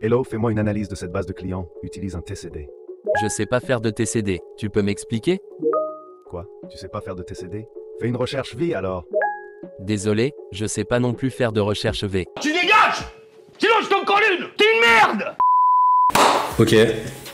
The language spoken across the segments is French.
Hello, fais-moi une analyse de cette base de clients. Utilise un TCD. Je sais pas faire de TCD. Tu peux m'expliquer? Quoi? Tu sais pas faire de TCD? Fais une recherche V alors. Désolé, je sais pas non plus faire de recherche V. Tu dégages! Sinon je t'en colle une! T'es une merde! Ok,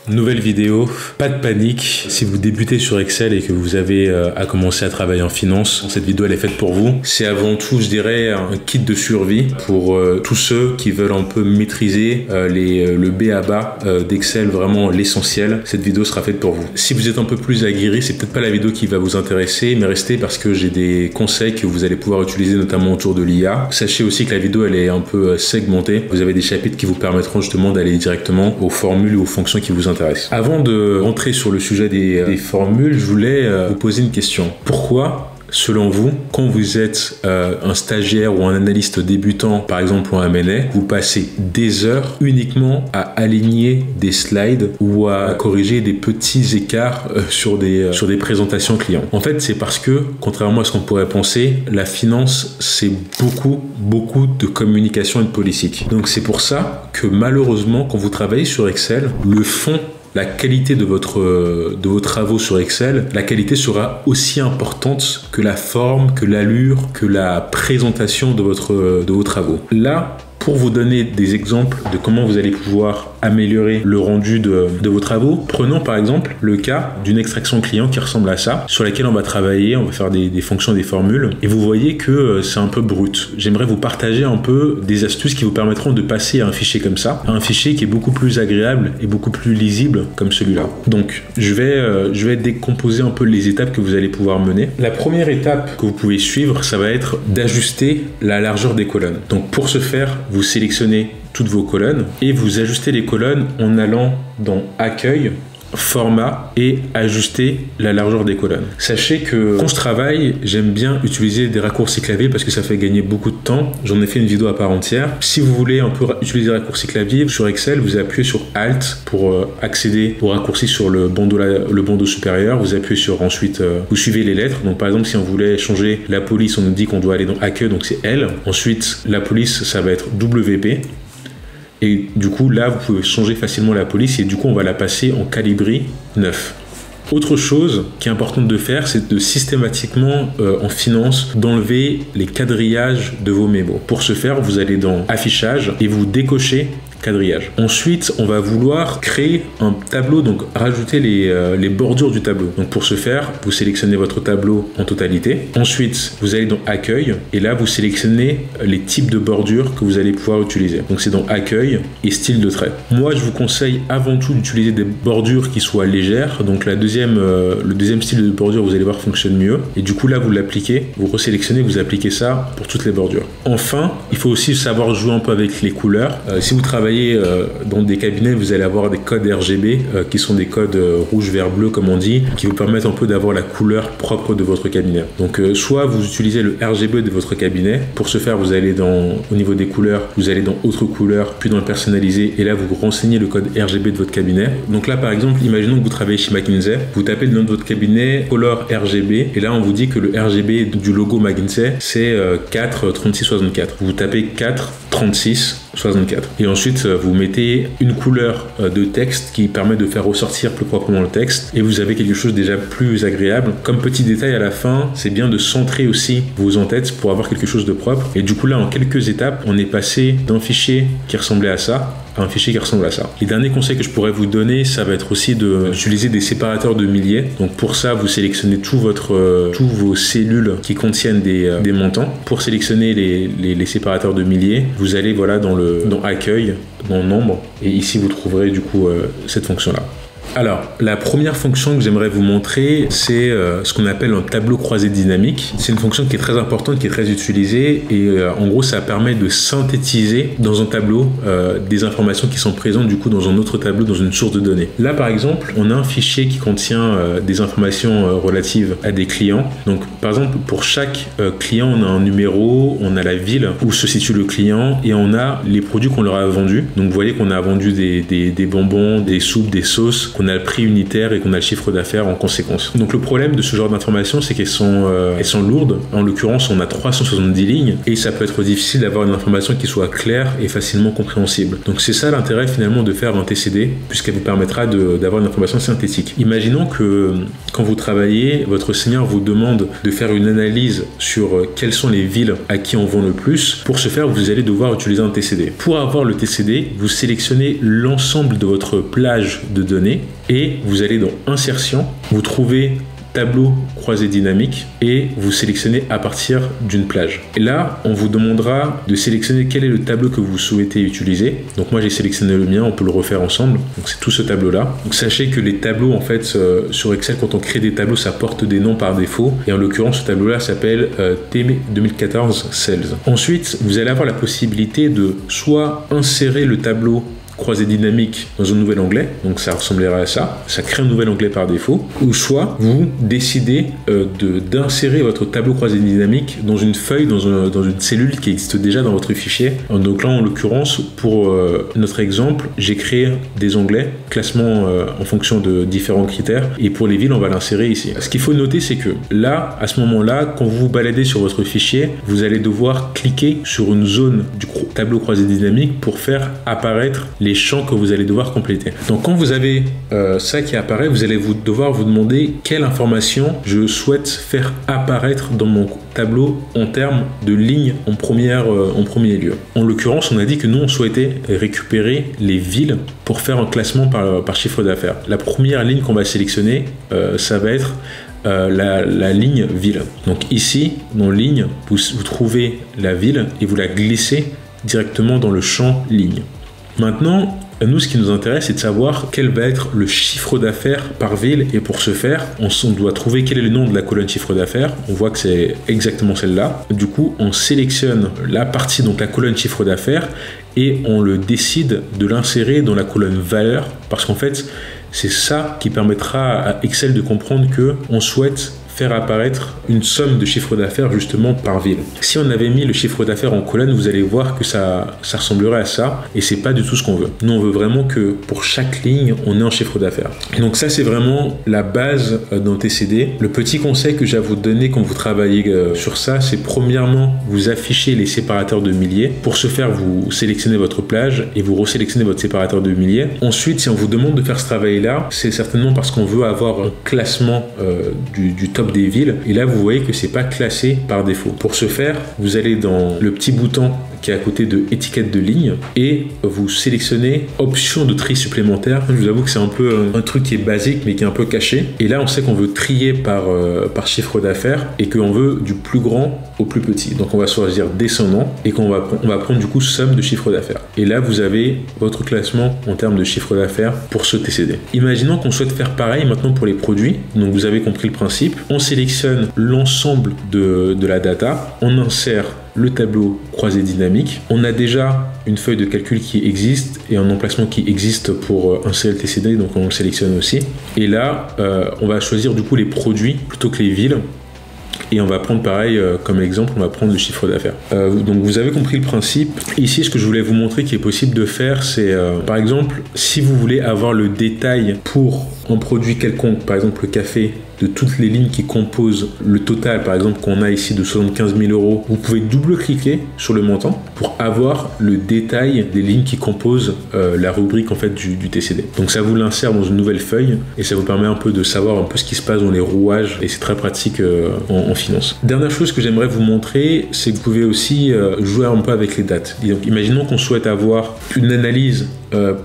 nouvelle vidéo, pas de panique. Si vous débutez sur Excel et que vous avez à commencer à travailler en finance, cette vidéo elle est faite pour vous. C'est avant tout, je dirais, un kit de survie pour tous ceux qui veulent un peu maîtriser le B à bas d'Excel, vraiment l'essentiel. Cette vidéo sera faite pour vous. Si vous êtes un peu plus aguerri, c'est peut-être pas la vidéo qui va vous intéresser, mais restez parce que j'ai des conseils que vous allez pouvoir utiliser notamment autour de l'IA. Sachez aussi que la vidéo elle est un peu segmentée. Vous avez des chapitres qui vous permettront justement d'aller directement aux formules ou aux fonctions qui vous intéressent. Avant de rentrer sur le sujet des formules, je voulais vous poser une question. Pourquoi, selon vous, quand vous êtes un stagiaire ou un analyste débutant, par exemple en M&A, vous passez des heures uniquement à aligner des slides ou à corriger des petits écarts sur des présentations clients? En fait, c'est parce que, contrairement à ce qu'on pourrait penser, la finance, c'est beaucoup de communication et de politique. Donc c'est pour ça que malheureusement, quand vous travaillez sur Excel, le fond, la qualité de vos travaux sur Excel, la qualité sera aussi importante que la forme, que l'allure, que la présentation de vos travaux. Là, pour vous donner des exemples de comment vous allez pouvoir améliorer le rendu de vos travaux, prenons par exemple le cas d'une extraction client qui ressemble à ça, sur laquelle on va travailler, on va faire des fonctions, des formules, et vous voyez que c'est un peu brut. J'aimerais vous partager un peu des astuces qui vous permettront de passer à un fichier comme ça, à un fichier qui est beaucoup plus agréable et beaucoup plus lisible comme celui-là. Donc, je vais décomposer un peu les étapes que vous allez pouvoir mener. La première étape que vous pouvez suivre, ça va être d'ajuster la largeur des colonnes. Donc, pour ce faire, vous sélectionnez toutes vos colonnes et vous ajustez les colonnes en allant dans Accueil, Format et ajuster la largeur des colonnes. Sachez que quand je travaille, j'aime bien utiliser des raccourcis clavier parce que ça fait gagner beaucoup de temps. J'en ai fait une vidéo à part entière. Si vous voulez un peu utiliser des raccourcis clavier sur Excel, vous appuyez sur Alt pour accéder aux raccourcis sur le bandeau supérieur. Vous appuyez sur ensuite, vous suivez les lettres. Donc par exemple, si on voulait changer la police, on nous dit qu'on doit aller dans Accueil, donc c'est L. Ensuite, la police, ça va être WP. Et du coup, là, vous pouvez changer facilement la police et du coup, on va la passer en Calibri 9. Autre chose qui est importante de faire, c'est de systématiquement, en finance, d'enlever les quadrillages de vos mémos. Pour ce faire, vous allez dans Affichage et vous décochez quadrillage. Ensuite, on va vouloir créer un tableau, donc rajouter les bordures du tableau. Donc pour ce faire, vous sélectionnez votre tableau en totalité. Ensuite, vous allez dans Accueil et là, vous sélectionnez les types de bordures que vous allez pouvoir utiliser. Donc c'est dans Accueil et Style de trait. Moi, je vous conseille avant tout d'utiliser des bordures qui soient légères. Donc le deuxième style de bordure, vous allez voir, fonctionne mieux. Et du coup, là, vous l'appliquez, vous resélectionnez, vous appliquez ça pour toutes les bordures. Enfin, il faut aussi savoir jouer un peu avec les couleurs. Si vous travaillez dans des cabinets, vous allez avoir des codes RGB qui sont des codes rouge, vert, bleu comme on dit, qui vous permettent un peu d'avoir la couleur propre de votre cabinet. Donc soit vous utilisez le RGB de votre cabinet. Pour ce faire, vous allez au niveau des couleurs, vous allez dans autres couleurs, puis dans le personnalisé, et là vous renseignez le code RGB de votre cabinet. Donc là par exemple, imaginons que vous travaillez chez McKinsey, vous tapez le nom de votre cabinet, Color RGB, et là on vous dit que le RGB du logo McKinsey c'est 4 36 64. Vous tapez 4 36 64. Et ensuite, vous mettez une couleur de texte qui permet de faire ressortir plus proprement le texte et vous avez quelque chose déjà plus agréable. Comme petit détail à la fin, c'est bien de centrer aussi vos en-têtes pour avoir quelque chose de propre. Et du coup, là, en quelques étapes, on est passé d'un fichier qui ressemblait à ça à un fichier qui ressemble à ça. Les derniers conseils que je pourrais vous donner, ça va être aussi d'utiliser des séparateurs de milliers. Donc pour ça, vous sélectionnez tous vos cellules qui contiennent des montants. Pour sélectionner les séparateurs de milliers, vous allez voilà dans Accueil, dans Nombre, et ici vous trouverez du coup cette fonction-là. Alors, la première fonction que j'aimerais vous montrer, c'est ce qu'on appelle un tableau croisé dynamique. C'est une fonction qui est très importante, qui est très utilisée et en gros, ça permet de synthétiser dans un tableau des informations qui sont présentes du coup dans un autre tableau, dans une source de données. Là, par exemple, on a un fichier qui contient des informations relatives à des clients. Donc, par exemple, pour chaque client, on a un numéro, on a la ville où se situe le client et on a les produits qu'on leur a vendus. Donc, vous voyez qu'on a vendu des bonbons, des soupes, des sauces, qu'on a le prix unitaire et qu'on a le chiffre d'affaires en conséquence. Donc le problème de ce genre d'informations, c'est qu'elles sont lourdes. En l'occurrence, on a 370 lignes et ça peut être difficile d'avoir une information qui soit claire et facilement compréhensible. Donc c'est ça l'intérêt finalement de faire un TCD, puisqu'elle vous permettra d'avoir une information synthétique. Imaginons que quand vous travaillez, votre senior vous demande de faire une analyse sur quelles sont les villes à qui on vend le plus. Pour ce faire, vous allez devoir utiliser un TCD. Pour avoir le TCD, vous sélectionnez l'ensemble de votre plage de données et vous allez dans Insertion, vous trouvez tableau croisé dynamique et vous sélectionnez à partir d'une plage. Et là, on vous demandera de sélectionner quel est le tableau que vous souhaitez utiliser. Donc moi, j'ai sélectionné le mien, on peut le refaire ensemble. Donc c'est tout ce tableau-là. Donc sachez que les tableaux, en fait, sur Excel, quand on crée des tableaux, ça porte des noms par défaut. Et en l'occurrence, ce tableau-là s'appelle T2014 Sales. Ensuite, vous allez avoir la possibilité de soit insérer le tableau croisé dynamique dans un nouvel onglet, donc ça ressemblerait à ça, ça crée un nouvel onglet par défaut, ou soit vous décidez d'insérer votre tableau croisé dynamique dans une feuille, dans une cellule qui existe déjà dans votre fichier. Donc là, en l'occurrence, pour notre exemple, j'ai créé des onglets, classement en fonction de différents critères, et pour les villes, on va l'insérer ici. Ce qu'il faut noter, c'est que là, à ce moment-là, quand vous vous baladez sur votre fichier, vous allez devoir cliquer sur une zone du tableau croisé dynamique pour faire apparaître les champs que vous allez devoir compléter. Donc quand vous avez ça qui apparaît, vous allez devoir vous demander quelle information je souhaite faire apparaître dans mon tableau en termes de lignes en premier lieu. En l'occurrence, on a dit que nous, on souhaitait récupérer les villes pour faire un classement par chiffre d'affaires. La première ligne qu'on va sélectionner, ça va être la ligne ville. Donc ici, dans ligne, vous trouvez la ville et vous la glissez directement dans le champ ligne. Maintenant, nous, ce qui nous intéresse, c'est de savoir quel va être le chiffre d'affaires par ville. Et pour ce faire, on doit trouver quel est le nom de la colonne chiffre d'affaires. On voit que c'est exactement celle-là. Du coup, on sélectionne la partie, donc la colonne chiffre d'affaires, et on le décide de l'insérer dans la colonne valeur, parce qu'en fait, c'est ça qui permettra à Excel de comprendre que on souhaite faire apparaître une somme de chiffre d'affaires justement par ville. Si on avait mis le chiffre d'affaires en colonne, vous allez voir que ça ressemblerait à ça et c'est pas du tout ce qu'on veut. Nous, on veut vraiment que pour chaque ligne, on ait un chiffre d'affaires. Et donc ça, c'est vraiment la base d'un TCD. Le petit conseil que j'ai à vous donner quand vous travaillez sur ça, c'est premièrement, vous affichez les séparateurs de milliers. Pour ce faire, vous sélectionnez votre plage et vous resélectionnez votre séparateur de milliers. Ensuite, si on vous demande de faire ce travail-là, c'est certainement parce qu'on veut avoir un classement du top des villes, et là vous voyez que c'est pas classé par défaut. Pour ce faire, vous allez dans le petit bouton qui est à côté de étiquette de ligne et vous sélectionnez option de tri supplémentaire. Je vous avoue que c'est un peu un truc qui est basique mais qui est un peu caché, et là on sait qu'on veut trier par chiffre d'affaires et qu'on veut du plus grand au plus petit. Donc on va choisir descendant et qu'on va prendre du coup somme de chiffre d'affaires, et là vous avez votre classement en termes de chiffre d'affaires pour ce TCD. Imaginons qu'on souhaite faire pareil maintenant pour les produits. Donc vous avez compris le principe. On sélectionne l'ensemble de la data, on insère le tableau croisé dynamique. On a déjà une feuille de calcul qui existe et un emplacement qui existe pour insérer le TCD, donc on le sélectionne aussi. Et là, on va choisir du coup les produits plutôt que les villes. Et on va prendre pareil comme exemple, on va prendre le chiffre d'affaires. Donc vous avez compris le principe. Ici, ce que je voulais vous montrer qui est possible de faire, c'est par exemple, si vous voulez avoir le détail pour un produit quelconque, par exemple le café, de toutes les lignes qui composent le total, par exemple qu'on a ici de 75 000 €, vous pouvez double-cliquer sur le montant pour avoir le détail des lignes qui composent la rubrique en fait du TCD. Donc ça vous l'insère dans une nouvelle feuille et ça vous permet un peu de savoir un peu ce qui se passe dans les rouages, et c'est très pratique en finance. Dernière chose que j'aimerais vous montrer, c'est que vous pouvez aussi jouer un peu avec les dates. Et donc imaginons qu'on souhaite avoir une analyse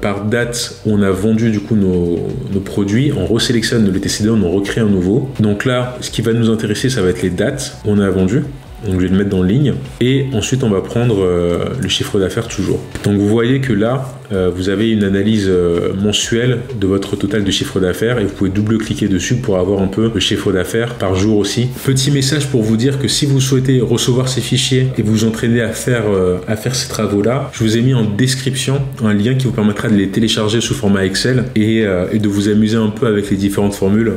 par date où on a vendu du coup nos produits, on resélectionne le TCD, on en recrée un nouveau. Donc là, ce qui va nous intéresser, ça va être les dates où on a vendu. Donc je vais le mettre dans ligne et ensuite on va prendre le chiffre d'affaires toujours. Donc vous voyez que là vous avez une analyse mensuelle de votre total de chiffre d'affaires et vous pouvez double-cliquer dessus pour avoir un peu le chiffre d'affaires par jour aussi. Petit message pour vous dire que si vous souhaitez recevoir ces fichiers et vous entraîner à faire ces travaux-là, je vous ai mis en description un lien qui vous permettra de les télécharger sous format Excel et de vous amuser un peu avec les différentes formules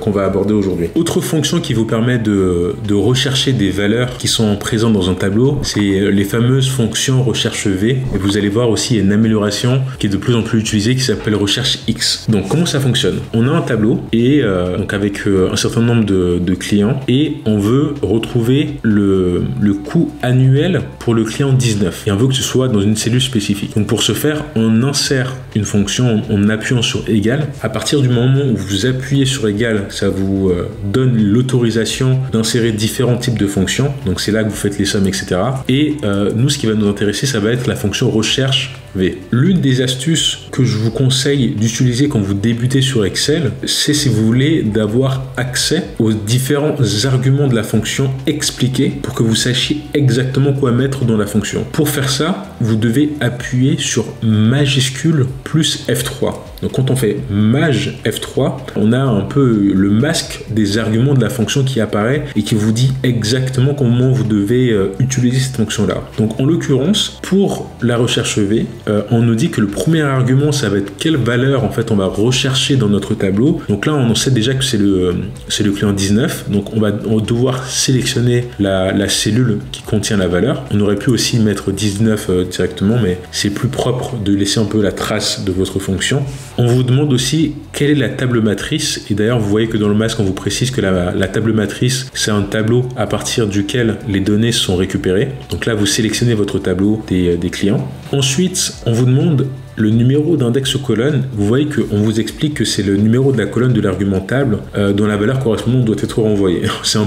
qu'on va aborder aujourd'hui. Autre fonction qui vous permet de rechercher des valeurs qui sont présentes dans un tableau, c'est les fameuses fonctions recherche V, et vous allez voir aussi une amélioration opération qui est de plus en plus utilisée qui s'appelle recherche X. Donc comment ça fonctionne? On a un tableau et donc avec un certain nombre de clients et on veut retrouver le coût annuel pour le client 19 et on veut que ce soit dans une cellule spécifique. Donc pour ce faire, on insère une fonction en appuyant sur égal. À partir du moment où vous appuyez sur égal, ça vous donne l'autorisation d'insérer différents types de fonctions. Donc c'est là que vous faites les sommes, etc. Et nous, ce qui va nous intéresser, ça va être la fonction recherche V. L'une des astuces que je vous conseille d'utiliser quand vous débutez sur Excel, c'est si vous voulez d'avoir accès aux différents arguments de la fonction expliqués pour que vous sachiez exactement quoi mettre dans la fonction. Pour faire ça, vous devez appuyer sur majuscule plus F3. Donc quand on fait maj F3, on a un peu le masque des arguments de la fonction qui apparaît et qui vous dit exactement comment vous devez utiliser cette fonction-là. Donc en l'occurrence, pour la recherche V, on nous dit que le premier argument, ça va être quelle valeur en fait on va rechercher dans notre tableau. Donc là, on sait déjà que c'est le client 19. Donc on va devoir sélectionner la cellule qui contient la valeur. On aurait pu aussi mettre 19 directement, mais c'est plus propre de laisser un peu la trace de votre fonction. On vous demande aussi quelle est la table matrice. Et d'ailleurs, vous voyez que dans le masque, on vous précise que la table matrice, c'est un tableau à partir duquel les données sont récupérées. Donc là, vous sélectionnez votre tableau des clients. Ensuite, on vous demande le numéro d'index colonne. Vous voyez qu'on vous explique que c'est le numéro de la colonne de l'argument table dont la valeur correspondante doit être renvoyée. C'est un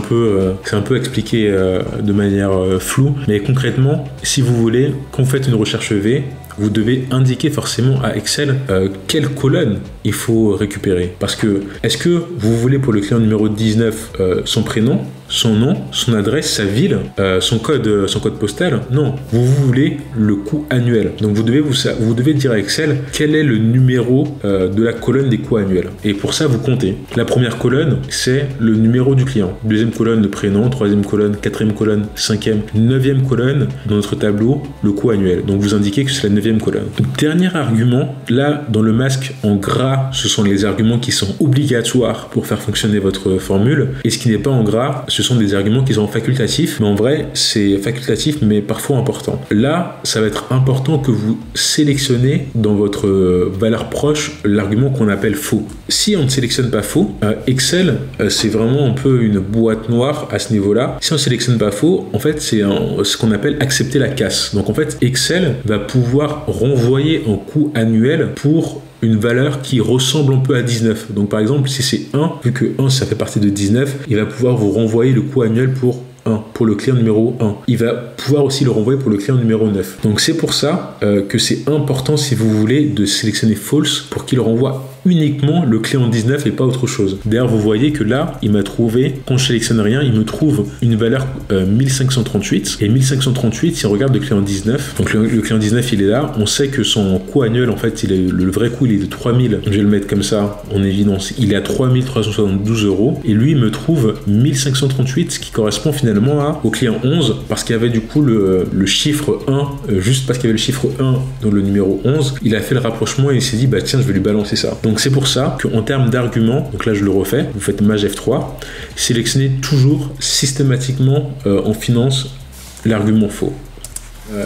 peu expliqué de manière floue, mais concrètement, si vous voulez, quand vous faites une recherche V, vous devez indiquer forcément à Excel quelle colonne il faut récupérer. Parce que, est-ce que vous voulez pour le client numéro 19 son prénom, son nom, son adresse, sa ville, son code postal? Non, vous voulez le coût annuel. Donc vous devez dire à Excel quel est le numéro de la colonne des coûts annuels. Et pour ça, vous comptez. La première colonne, c'est le numéro du client. Deuxième colonne, le prénom. Troisième colonne, quatrième colonne, cinquième, neuvième colonne dans notre tableau, le coût annuel. Donc vous indiquez que c'est la neuvième colonne. Dernier argument, là, dans le masque en gras, ce sont les arguments qui sont obligatoires pour faire fonctionner votre formule. Et ce qui n'est pas en gras, ce sont des arguments qui sont facultatifs, mais en vrai, c'est facultatif, mais parfois important. Là, ça va être important que vous sélectionnez dans votre valeur proche l'argument qu'on appelle faux. Si on ne sélectionne pas faux, Excel, c'est vraiment un peu une boîte noire à ce niveau-là. Si on ne sélectionne pas faux, en fait, c'est ce qu'on appelle accepter la casse. Donc, en fait, Excel va pouvoir renvoyer un coût annuel pour une valeur qui ressemble un peu à 19. Donc par exemple, si c'est 1, vu que 1 ça fait partie de 19, il va pouvoir vous renvoyer le coût annuel pour 1, pour le client numéro 1. Il va pouvoir aussi le renvoyer pour le client numéro 9. Donc c'est pour ça que c'est important, si vous voulez, de sélectionner false pour qu'il renvoie uniquement le client 19 et pas autre chose. D'ailleurs, vous voyez que là, il m'a trouvé, quand je sélectionne rien, il me trouve une valeur 1538. Et 1538, si on regarde le client 19, donc le client 19, il est là. On sait que son coût annuel, en fait, le vrai coût, il est de 3000. Je vais le mettre comme ça, en évidence. Il est à 3372 €. Et lui, il me trouve 1538, ce qui correspond finalement au client 11, parce qu'il y avait du coup le chiffre 1, juste parce qu'il y avait le chiffre 1 dans le numéro 11, il a fait le rapprochement et il s'est dit, bah tiens, je vais lui balancer ça. Donc c'est pour ça qu'en termes d'arguments, donc là je le refais, vous faites maj F3, sélectionnez toujours systématiquement en finance l'argument faux.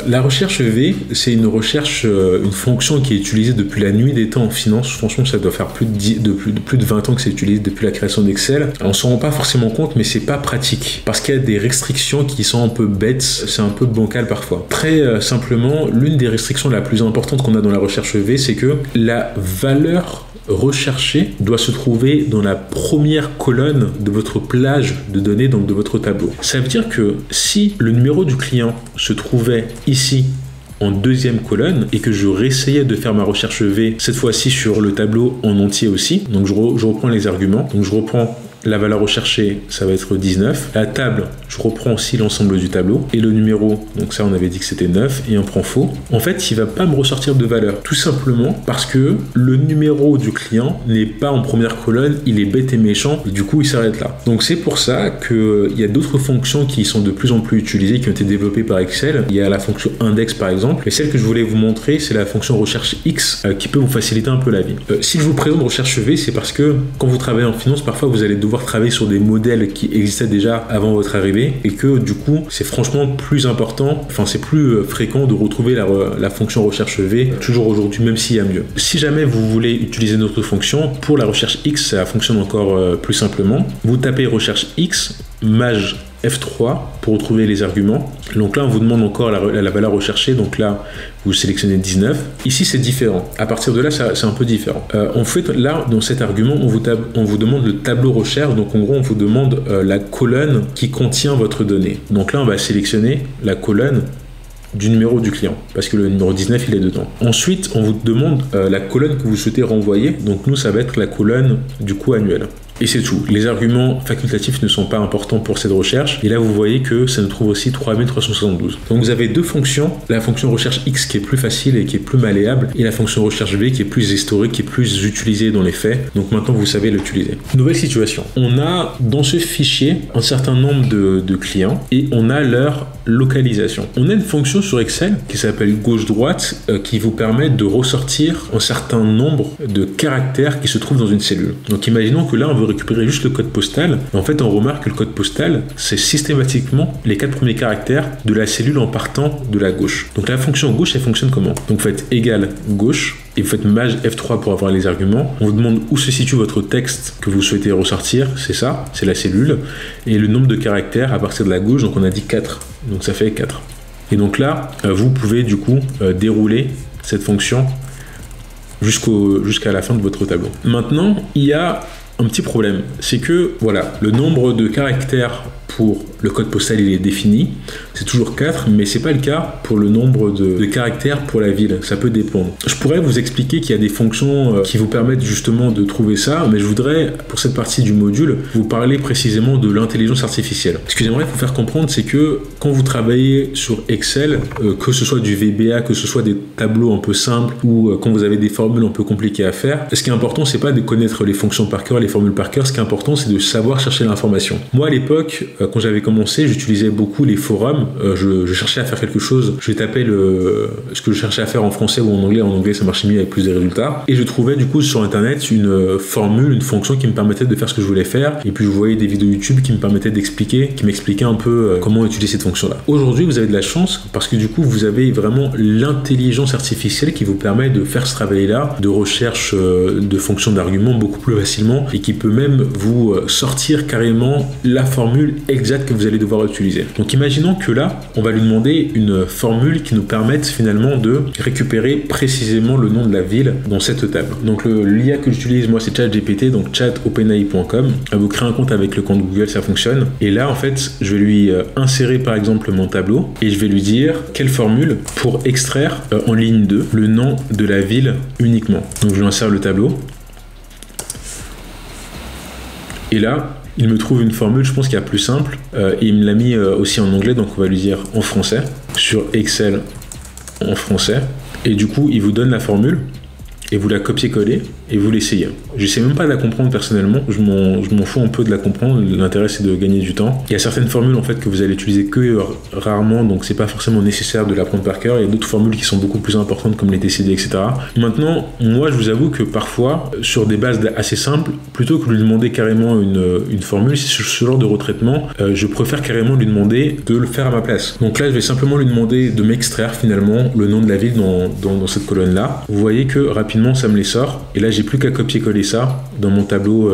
La recherche V, c'est une fonction qui est utilisée depuis la nuit des temps en finance. Franchement, ça doit faire plus de 20 ans que c'est utilisé depuis la création d'Excel. On s'en rend pas forcément compte, mais c'est pas pratique parce qu'il y a des restrictions qui sont un peu bêtes, c'est un peu bancal parfois. Très simplement, l'une des restrictions la plus importante qu'on a dans la recherche V, c'est que la valeur recherché doit se trouver dans la première colonne de votre plage de données, donc de votre tableau. Ça veut dire que si le numéro du client se trouvait ici en deuxième colonne et que je réessayais de faire ma recherche V, cette fois-ci sur le tableau en entier aussi, donc je reprends les arguments, donc je reprends la valeur recherchée, ça va être 19. La table, je reprends aussi l'ensemble du tableau. Et le numéro, donc ça on avait dit que c'était 9, et on prend faux. En fait, il ne va pas me ressortir de valeur. Tout simplement parce que le numéro du client n'est pas en première colonne, il est bête et méchant, et du coup il s'arrête là. Donc c'est pour ça qu'il y a d'autres fonctions qui sont de plus en plus utilisées, qui ont été développées par Excel. Il y a la fonction index par exemple, et celle que je voulais vous montrer, c'est la fonction recherche X, qui peut vous faciliter un peu la vie. Si je vous présente recherche V, c'est parce que quand vous travaillez en finance, parfois vous allez devoir devoir travailler sur des modèles qui existaient déjà avant votre arrivée et que du coup c'est franchement plus important, enfin c'est plus fréquent de retrouver la fonction recherche V toujours aujourd'hui, même s'il y a mieux. Si jamais vous voulez utiliser notre fonction, pour la recherche X ça fonctionne encore plus simplement. Vous tapez recherche X, maj F3 pour retrouver les arguments. Donc là on vous demande encore la valeur recherchée, donc là vous sélectionnez 19. Ici c'est différent, à partir de là c'est un peu différent. En fait là dans cet argument on vous demande le tableau recherche, donc en gros on vous demande la colonne qui contient votre donnée. Donc là on va sélectionner la colonne du numéro du client, parce que le numéro 19 il est dedans. Ensuite on vous demande la colonne que vous souhaitez renvoyer, donc nous ça va être la colonne du coût annuel. Et c'est tout. Les arguments facultatifs ne sont pas importants pour cette recherche. Et là, vous voyez que ça nous trouve aussi 3372. Donc, vous avez deux fonctions. La fonction recherche X qui est plus facile et qui est plus malléable. Et la fonction recherche V qui est plus historique, qui est plus utilisée dans les faits. Donc, maintenant, vous savez l'utiliser. Nouvelle situation. On a dans ce fichier un certain nombre de clients et on a leur localisation. On a une fonction sur Excel qui s'appelle gauche-droite qui vous permet de ressortir un certain nombre de caractères qui se trouvent dans une cellule. Donc, imaginons que là, on veut récupérer juste le code postal. Et en fait, on remarque que le code postal, c'est systématiquement les 4 premiers caractères de la cellule en partant de la gauche. Donc la fonction gauche, elle fonctionne comment? Donc vous faites égal gauche et vous faites maj F3 pour avoir les arguments. On vous demande où se situe votre texte que vous souhaitez ressortir. C'est ça, c'est la cellule. Et le nombre de caractères à partir de la gauche, donc on a dit 4. Donc ça fait 4. Et donc là, vous pouvez du coup dérouler cette fonction jusqu'à la fin de votre tableau. Maintenant, il y a un petit problème, c'est que voilà, le nombre de caractères pour le code postal il est défini, c'est toujours 4, mais c'est pas le cas pour le nombre de caractères pour la ville, ça peut dépendre. Je pourrais vous expliquer qu'il y a des fonctions qui vous permettent justement de trouver ça, mais je voudrais, pour cette partie du module, vous parler précisément de l'intelligence artificielle. Ce que j'aimerais vous faire comprendre, c'est que quand vous travaillez sur Excel, que ce soit du VBA, que ce soit des tableaux un peu simples, ou quand vous avez des formules un peu compliquées à faire, ce qui est important, c'est pas de connaître les fonctions par cœur, les formules par cœur, ce qui est important, c'est de savoir chercher l'information. Moi, à l'époque, quand j'avais commencé, j'utilisais beaucoup les forums. Je cherchais à faire quelque chose. Je tapais ce que je cherchais à faire en français ou en anglais. En anglais, ça marchait mieux avec plus de résultats. Et je trouvais du coup sur Internet une formule, une fonction qui me permettait de faire ce que je voulais faire. Et puis je voyais des vidéos YouTube qui me permettaient d'expliquer, qui m'expliquaient un peu comment utiliser cette fonction-là. Aujourd'hui, vous avez de la chance parce que du coup, vous avez vraiment l'intelligence artificielle qui vous permet de faire ce travail-là, de recherche de fonctions d'arguments beaucoup plus facilement et qui peut même vous sortir carrément la formule exacte que vous allez devoir utiliser. Donc imaginons que là, on va lui demander une formule qui nous permette finalement de récupérer précisément le nom de la ville dans cette table. Donc l'IA que j'utilise moi c'est ChatGPT, donc chat-openai.com. Vous créez un compte avec le compte Google, ça fonctionne. Et là en fait, je vais lui insérer par exemple mon tableau et je vais lui dire quelle formule pour extraire en ligne 2 le nom de la ville uniquement. Donc je lui insère le tableau. Et là, il me trouve une formule, je pense qu'il y a plus simple, et il me l'a mis aussi en anglais, donc on va lui dire en français, sur Excel en français, et du coup il vous donne la formule, et vous la copiez-collez, et vous l'essayez. Je sais même pas la comprendre personnellement, je m'en fous un peu de la comprendre, l'intérêt c'est de gagner du temps. Il y a certaines formules en fait que vous allez utiliser que rarement, donc c'est pas forcément nécessaire de l'apprendre par cœur. Il y a d'autres formules qui sont beaucoup plus importantes comme les TCD, etc. Maintenant, moi je vous avoue que parfois, sur des bases assez simples, plutôt que de lui demander carrément une formule, sur ce genre de retraitement, je préfère carrément lui demander de le faire à ma place. Donc là, je vais simplement lui demander de m'extraire finalement le nom de la ville dans cette colonne-là. Vous voyez que rapidement ça me les sort, et là j'ai plus qu'à copier-coller ça dans mon tableau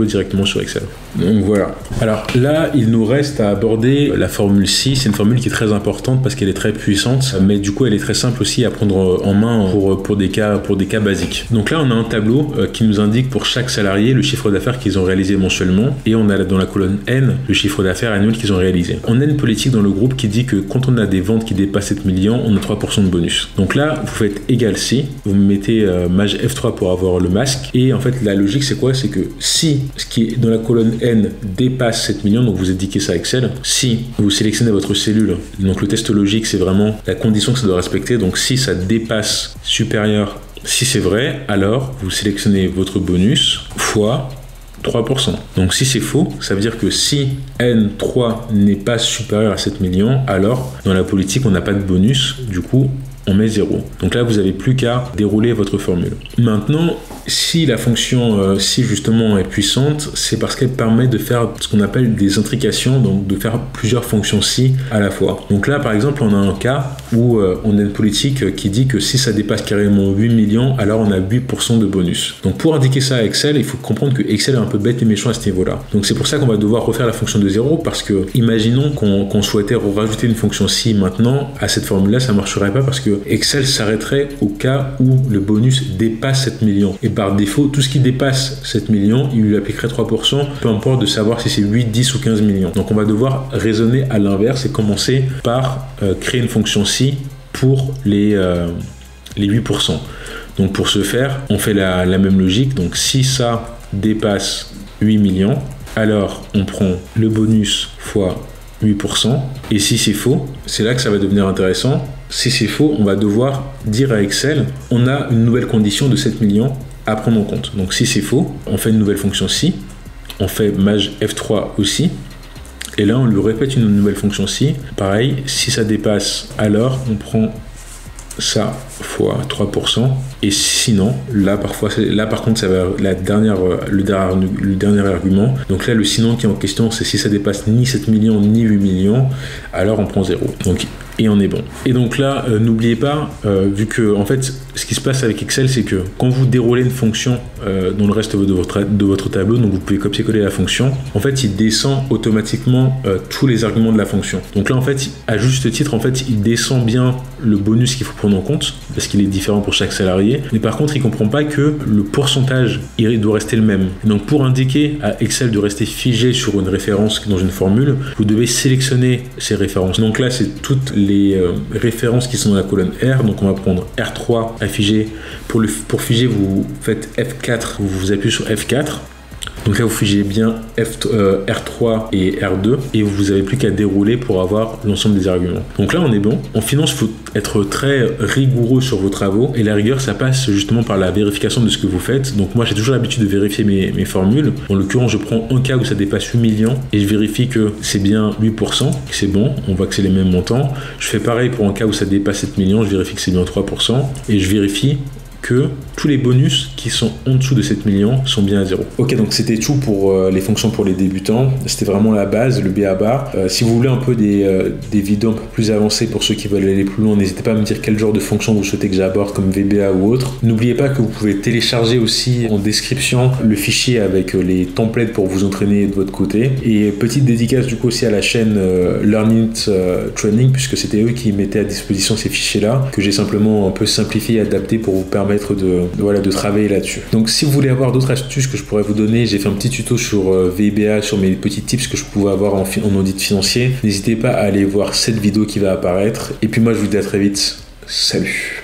directement sur Excel. Donc voilà. Alors là, il nous reste à aborder la formule 6. C'est une formule qui est très importante parce qu'elle est très puissante, mais du coup elle est très simple aussi à prendre en main pour des cas basiques. Donc là, on a un tableau qui nous indique pour chaque salarié le chiffre d'affaires qu'ils ont réalisé mensuellement, et on a dans la colonne N le chiffre d'affaires annuel qu'ils ont réalisé. On a une politique dans le groupe qui dit que quand on a des ventes qui dépassent 7 millions, on a 3% de bonus. Donc là, vous faites égal C, vous mettez maj F3 pour avoir le masque, et en fait la logique c'est quoi? C'est que si ce qui est dans la colonne N dépasse 7 millions, donc vous indiquez ça à Excel, si vous sélectionnez votre cellule, donc le test logique c'est vraiment la condition que ça doit respecter, donc si ça dépasse supérieur, si c'est vrai, alors vous sélectionnez votre bonus fois 3%. Donc si c'est faux, ça veut dire que si N3 n'est pas supérieur à 7 millions, alors dans la politique on n'a pas de bonus, du coup on met 0. Donc là, vous n'avez plus qu'à dérouler votre formule. Maintenant, Si la fonction si justement est puissante, c'est parce qu'elle permet de faire ce qu'on appelle des intrications, donc de faire plusieurs fonctions si à la fois. Donc là par exemple on a un cas où on a une politique qui dit que si ça dépasse carrément 8 millions, alors on a 8% de bonus. Donc pour indiquer ça à Excel, il faut comprendre que Excel est un peu bête et méchant à ce niveau-là. Donc c'est pour ça qu'on va devoir refaire la fonction de 0, parce que imaginons qu'on souhaitait rajouter une fonction si maintenant, à cette formule-là ça marcherait pas parce que Excel s'arrêterait au cas où le bonus dépasse 7 millions. Et par défaut, tout ce qui dépasse 7 millions, il lui appliquerait 3%, peu importe de savoir si c'est 8, 10 ou 15 millions. Donc on va devoir raisonner à l'inverse et commencer par créer une fonction si pour les 8%. Donc pour ce faire, on fait la même logique. Donc si ça dépasse 8 millions, alors on prend le bonus fois 8%. Et si c'est faux, c'est là que ça va devenir intéressant. Si c'est faux, on va devoir dire à Excel, on a une nouvelle condition de 7 millions à prendre en compte. Donc si c'est faux, on fait une nouvelle fonction si, on fait maj F3 aussi, et là on lui répète une nouvelle fonction si. Pareil, si ça dépasse, alors on prend ça fois 3%, et sinon, là par contre ça va le dernier argument. Donc là le sinon qui est en question, c'est si ça dépasse ni 7 millions ni 8 millions, alors on prend 0. Donc et on est bon. Et donc là, n'oubliez pas, vu que en fait, ce qui se passe avec Excel, c'est que quand vous déroulez une fonction dans le reste de votre tableau, donc vous pouvez copier-coller la fonction, en fait, il descend automatiquement tous les arguments de la fonction. Donc là, en fait, à juste titre, en fait, il descend bien le bonus qu'il faut prendre en compte, parce qu'il est différent pour chaque salarié. Mais par contre, il ne comprend pas que le pourcentage, il doit rester le même. Et donc pour indiquer à Excel de rester figé sur une référence dans une formule, vous devez sélectionner ces références. Donc là, c'est toutes les références qui sont dans la colonne R. Donc on va prendre R3 à figer. Pour figer, vous faites F4, vous appuyez sur F4. Donc là, vous figez bien R3 et R2 et vous n'avez plus qu'à dérouler pour avoir l'ensemble des arguments. Donc là, on est bon. En finance, il faut être très rigoureux sur vos travaux et la rigueur, ça passe justement par la vérification de ce que vous faites. Donc moi, j'ai toujours l'habitude de vérifier mes formules. En l'occurrence, je prends un cas où ça dépasse 8 millions et je vérifie que c'est bien 8%, que c'est bon. On voit que c'est les mêmes montants. Je fais pareil pour un cas où ça dépasse 7 millions, je vérifie que c'est bien 3% et je vérifie que tous les bonus qui sont en dessous de 7 millions sont bien à 0. Ok, donc c'était tout pour les fonctions pour les débutants. C'était vraiment la base, le b.a.-ba. Si vous voulez un peu des vidéos un peu plus avancées pour ceux qui veulent aller plus loin, n'hésitez pas à me dire quel genre de fonction vous souhaitez que j'aborde comme VBA ou autre. N'oubliez pas que vous pouvez télécharger aussi en description le fichier avec les templates pour vous entraîner de votre côté. Et petite dédicace du coup aussi à la chaîne Learn It Training, puisque c'était eux qui mettaient à disposition ces fichiers-là, que j'ai simplement un peu simplifié et adapté pour vous permettre de travailler là-dessus. Donc si vous voulez avoir d'autres astuces que je pourrais vous donner, j'ai fait un petit tuto sur VBA, sur mes petits tips que je pouvais avoir en audit financier. N'hésitez pas à aller voir cette vidéo qui va apparaître. Et puis moi je vous dis à très vite. Salut!